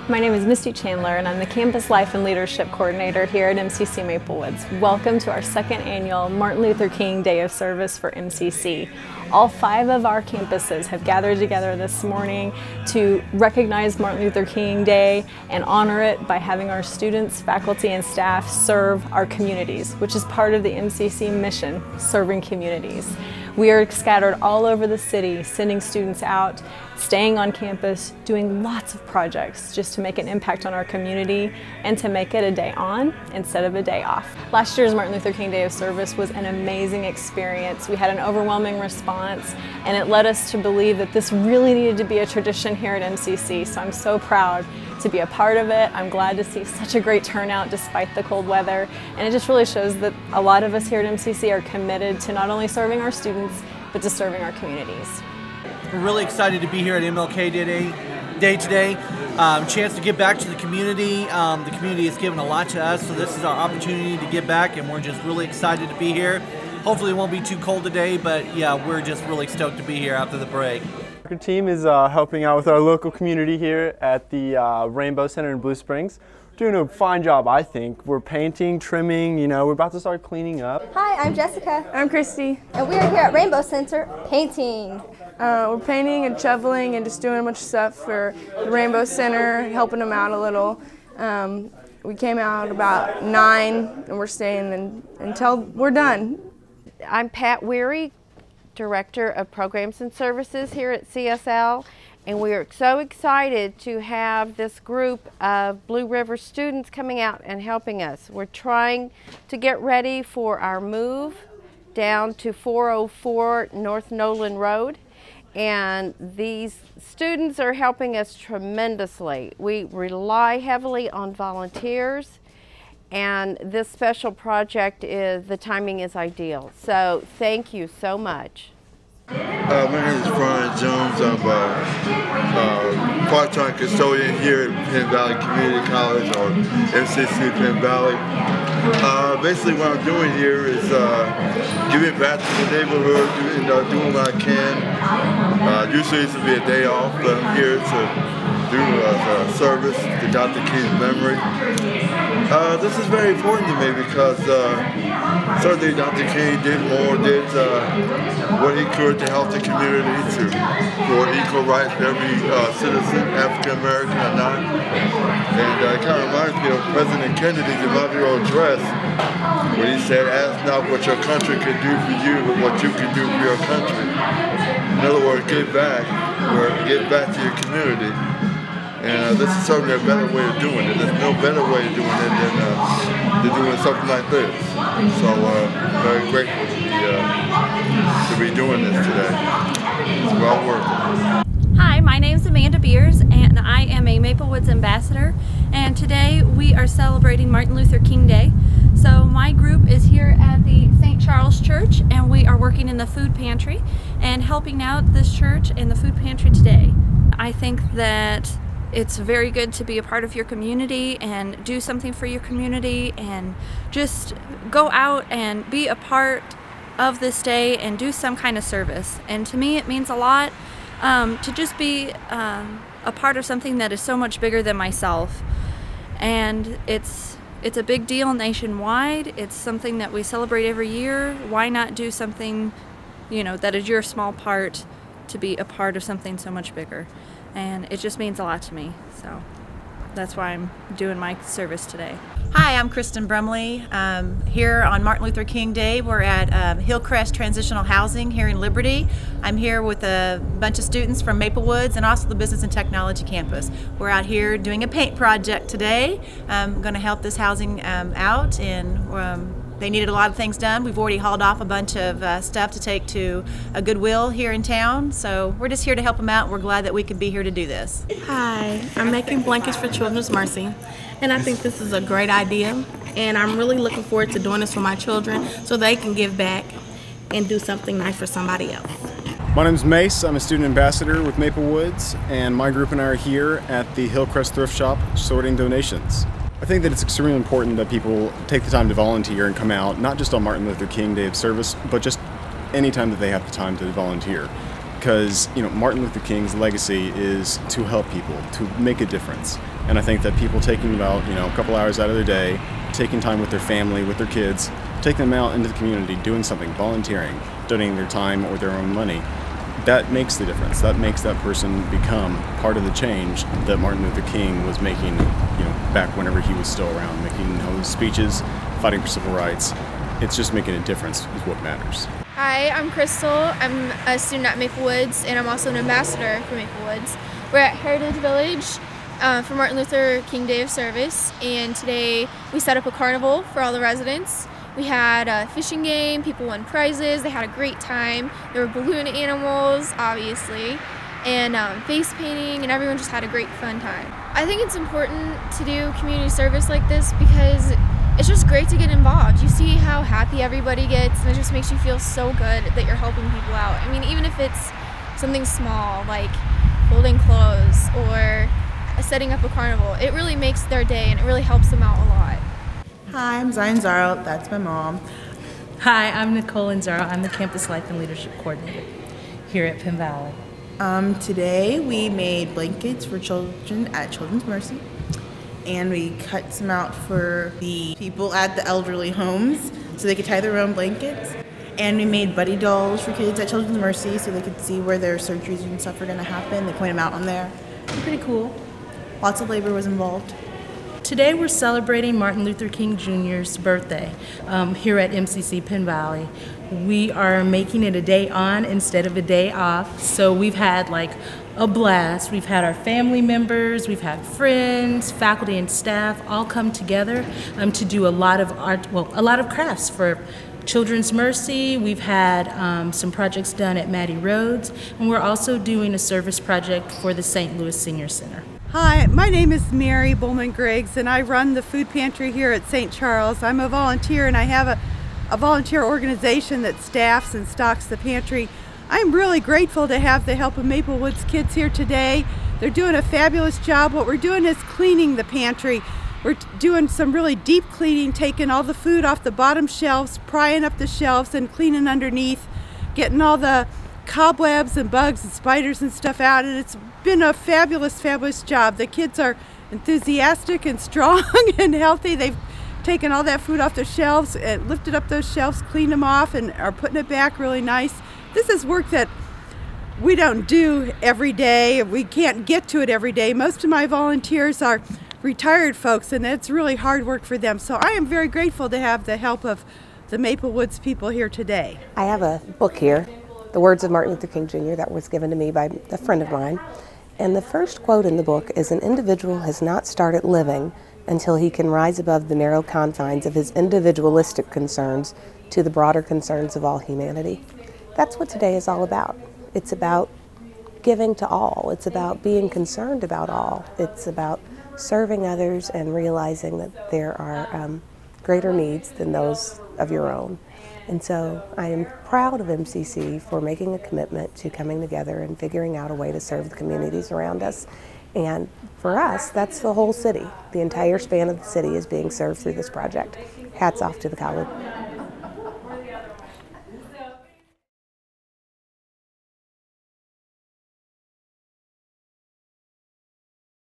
My name is Misty Chandler and I'm the Campus Life and Leadership Coordinator here at MCC Maplewoods. Welcome to our second annual Martin Luther King Day of Service for MCC. All 5 of our campuses have gathered together this morning to recognize Martin Luther King Day and honor it by having our students, faculty, and staff serve our communities, which is part of the MCC mission, serving communities. We are scattered all over the city, sending students out, staying on campus, doing lots of projects just to make an impact on our community and to make it a day on instead of a day off. Last year's Martin Luther King Day of Service was an amazing experience. We had an overwhelming response and it led us to believe that this really needed to be a tradition here at MCC, so I'm so proud to be a part of it. I'm glad to see such a great turnout despite the cold weather, and it just really shows that a lot of us here at MCC are committed to not only serving our students, but to serving our communities. We're really excited to be here at MLK Day today. Chance to give back to the community. The community has given a lot to us, so this is our opportunity to give back, and we're just really excited to be here. Hopefully it won't be too cold today, but yeah, we're just really stoked to be here after the break. Our team is helping out with our local community here at the Rainbow Center in Blue Springs. We're doing a fine job, I think. We're painting, trimming, we're about to start cleaning up. Hi, I'm Jessica. I'm Christy. And we are here at Rainbow Center painting. We're painting and shoveling and just doing a bunch of stuff for the Rainbow Center, helping them out a little. We came out about 9 and we're staying until we're done. I'm Pat Weary, Director of Programs and Services here at CSL, and we are so excited to have this group of Blue River students coming out and helping us. We're trying to get ready for our move down to 404 North Nolan Road, and these students are helping us tremendously. We rely heavily on volunteers, and this special project the timing is ideal. So thank you so much. My name is Brian Jones. I'm a part-time custodian here at Penn Valley Community College, or MCC Penn Valley. Basically what I'm doing here is giving back to the neighborhood, doing what I can. Usually this will be a day off, but I'm here to do a service to Dr. King's memory. This is very important to me because certainly Dr. King did what he could to help the community, for equal rights for every citizen, African American or not. And it kind of reminds me of President Kennedy's inaugural address, when he said, "Ask not what your country can do for you, but what you can do for your country." In other words, give back to your community. And this is certainly a better way of doing it. There's no better way of doing it than doing something like this. So I'm very grateful to be doing this today. It's well worth it. Hi, my name is Amanda Beers and I am a Maplewoods ambassador, and today we are celebrating Martin Luther King Day. So my group is here at the St. Charles Church, and we are working in the food pantry and helping out this church and the food pantry today. I think that it's very good to be a part of your community and do something for your community and just go out and be a part of this day and do some kind of service. And to me it means a lot to just be a part of something that is so much bigger than myself. And it's a big deal nationwide. It's something that we celebrate every year. Why not do something, that is your small part to be a part of something so much bigger? And it just means a lot to me, so that's why I'm doing my service today. Hi, I'm Kristen Brumley. Here on Martin Luther King Day, we're at Hillcrest Transitional Housing here in Liberty. I'm here with a bunch of students from Maplewoods and also the Business and Technology campus. We're out here doing a paint project today. I'm going to help this housing out, and they needed a lot of things done. We've already hauled off a bunch of stuff to take to a Goodwill here in town, so we're just here to help them out, and we're glad that we could be here to do this. Hi, I'm making blankets for Children's Mercy, and I think this is a great idea, and I'm really looking forward to doing this for my children so they can give back and do something nice for somebody else. My name is Mace. I'm a student ambassador with Maplewoods, and my group and I are here at the Hillcrest Thrift Shop sorting donations. I think that it's extremely important that people take the time to volunteer and come out, not just on Martin Luther King Day of Service, but just any time that they have the time to volunteer. because, you know, Martin Luther King's legacy is to help people, to make a difference. And I think that people taking about, you know, a couple hours out of their day, taking time with their family, with their kids, taking them out into the community, doing something, volunteering, donating their time or their own money, that makes the difference. That makes that person become part of the change that Martin Luther King was making, you know, back whenever he was still around, making those speeches, fighting for civil rights. It's just making a difference is what matters. Hi, I'm Crystal. I'm a student at Maple Woods, and I'm also an ambassador for Maple Woods. We're at Heritage Village for Martin Luther King Day of Service, and today we set up a carnival for all the residents. We had a fishing game, people won prizes, they had a great time. There were balloon animals, obviously, and face painting, and everyone just had a great fun time. I think it's important to do community service like this because it's just great to get involved. You see how happy everybody gets, and it just makes you feel so good that you're helping people out. I mean, even if it's something small, like folding clothes or setting up a carnival, it really makes their day and it really helps them out a lot. Hi, I'm Zion Zaro, that's my mom. Hi, I'm Nicole Zaro. I'm the Campus Life and Leadership Coordinator here at Penn Valley. Today we made blankets for children at Children's Mercy, and we cut some out for the people at the elderly homes so they could tie their own blankets. And we made buddy dolls for kids at Children's Mercy so they could see where their surgeries and stuff are going to happen. They point them out on there. Pretty cool. Lots of labor was involved. Today we're celebrating Martin Luther King Jr.'s birthday here at MCC Penn Valley. We are making it a day on instead of a day off, so we've had like a blast. We've had our family members, we've had friends, faculty and staff all come together to do a lot of art, well, a lot of crafts for Children's Mercy. We've had some projects done at Maddie Rhodes, and we're also doing a service project for the St. Louis Senior Center. Hi, my name is Mary Bowman-Griggs, and I run the food pantry here at St. Charles. I'm a volunteer, and I have a volunteer organization that staffs and stocks the pantry. I'm really grateful to have the help of Maple Woods kids here today. They're doing a fabulous job. What we're doing is cleaning the pantry. We're doing some really deep cleaning, taking all the food off the bottom shelves, prying up the shelves and cleaning underneath, getting all the cobwebs and bugs and spiders and stuff out, and it's been a fabulous, fabulous job. The kids are enthusiastic and strong and healthy. They've taken all that food off the shelves and lifted up those shelves, cleaned them off, and are putting it back really nice. This is work that we don't do every day. We can't get to it every day. Most of my volunteers are retired folks, and it's really hard work for them. So I am very grateful to have the help of the Maple Woods people here today. I have a book here, The Words of Martin Luther King Jr., that was given to me by a friend of mine. And the first quote in the book is, "An individual has not started living until he can rise above the narrow confines of his individualistic concerns to the broader concerns of all humanity." That's what today is all about. It's about giving to all. It's about being concerned about all. It's about serving others and realizing that there are greater needs than those of your own. And so I am proud of MCC for making a commitment to coming together and figuring out a way to serve the communities around us. And for us, that's the whole city. The entire span of the city is being served through this project. Hats off to the college.